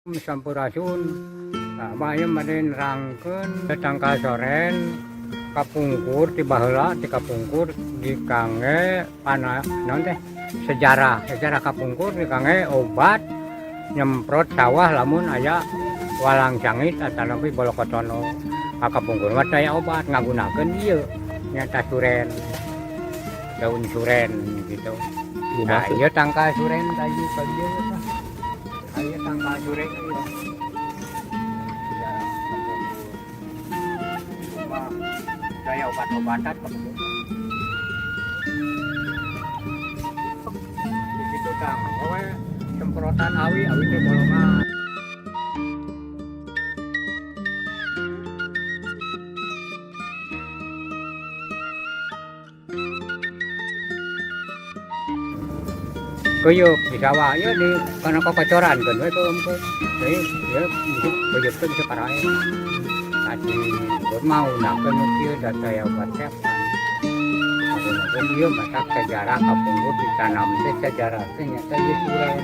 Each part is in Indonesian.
Sampurasun maya maden rangkeun tetangga soren kapungkur ti baheula ti kapungkur di kangge pana naon teh sejarah kapungkur di kangge obat nyemprot sawah lamun aya walang cangit atanapi bolokotono kapungkur mah daya obat ngagunakeun ieu nyata suren daun suren gitu. Nah, ieu tangka suren tadi pagi ayo tangka suren ieu. Daya obat-obatan kapungkur. Di situ Kang, semprotan awi teh bolongan. Kuyuk di sawah ya di kana kocoran kan we tuh empuk. Jadi ya hidup beujeut teh bisa parae. Tadi mau nakeun kieu data ya obat sepan. Nakeun ieu masak sejarah kapungkur ditanam teh sejarah teh nyata ieu suren.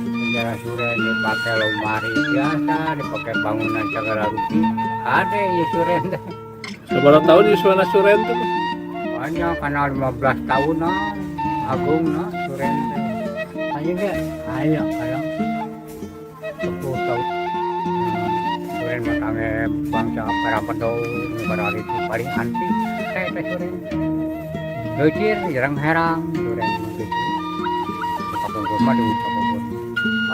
Sejarah suren dipake lomari biasa, dipake bangunan segala rupi. Ade ieu suren teh. Seberapa tahun di suara suren tuh? Banyak karena 15 tahunan. Agung na suren teh. Ayo ge, ayo kadang 10 tahun. Suren mah kangge bangsa para pedo negara itu paling anti teh suren. Leucir jarang herang suren gitu. Kapungkur mah di kapungkur.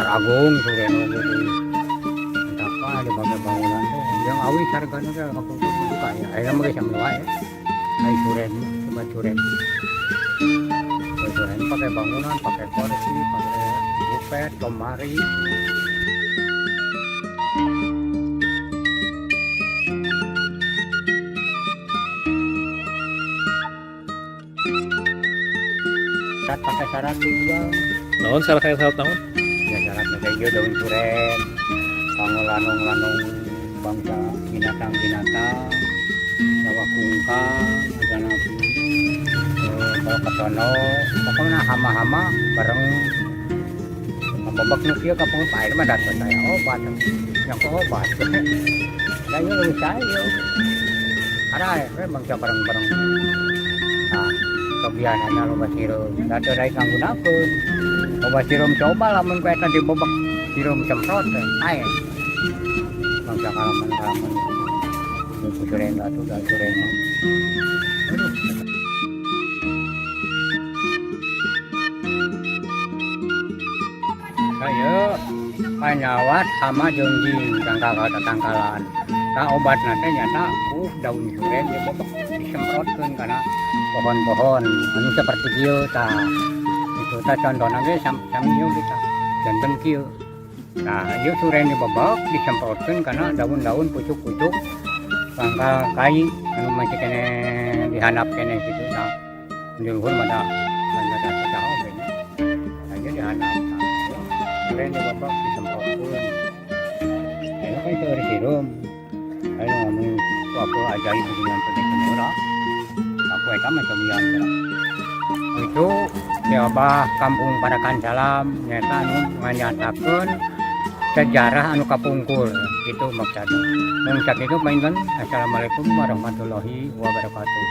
Paragung suren gitu. Apa di bangunan teh yang awi sargana teh kapungkur buka ya. Aya mah geus samua ya. Ai suren, coba suren. Suren pakai bangunan, pakai kursi, pakai bufet, lemari. Syarat pakai syarat juga. Naon salah kayak syarat naon? Ya syaratnya kayak gitu daun suren, lanung-lanung bangsa binatang-binatang, sawah kungkang, ada nabi. Kalau ketono, pokoknya hama-hama bareng babak nukia kapung pair mah datang saya obat, yang obat. Dan itu lebih saya. Ada ya, bangsa bareng-bareng. Nah, kebiasaannya loba sirum, datang dari nggunakeun. Loba sirum coba lamun kaya tadi babak sirum semprot teh, air. Bangsa kalaman. Itu suren atuh dan suren. Ayo panyawat sama jonjing tangkalan. Nah obat nanti nyata daun suren ya bobok disemprotkeun kana pohon-pohon anu seperti kieu tah. Itu tah contohna ge sami ieu kita janten kieu. Nah, ieu suren dibobok disemprotkeun kana daun-daun pucuk-pucuk tangkal kai anu masih kene dihandap kene situ tah. Di luhur mah da ada tahu kene. Aja dihandap. Suren dibobok disemprotkeun. Ayo kan itu dari sirum. Ayo ngomong aku ajaib dengan penting ora. Aku eta mah cobian geura. Itu Abah Kampung Parakan Salam nyata anu nganyatakeun sejarah anu kapungkur gitu maksudna. Mun sakitu mainkan. Assalamualaikum warahmatullahi wabarakatuh.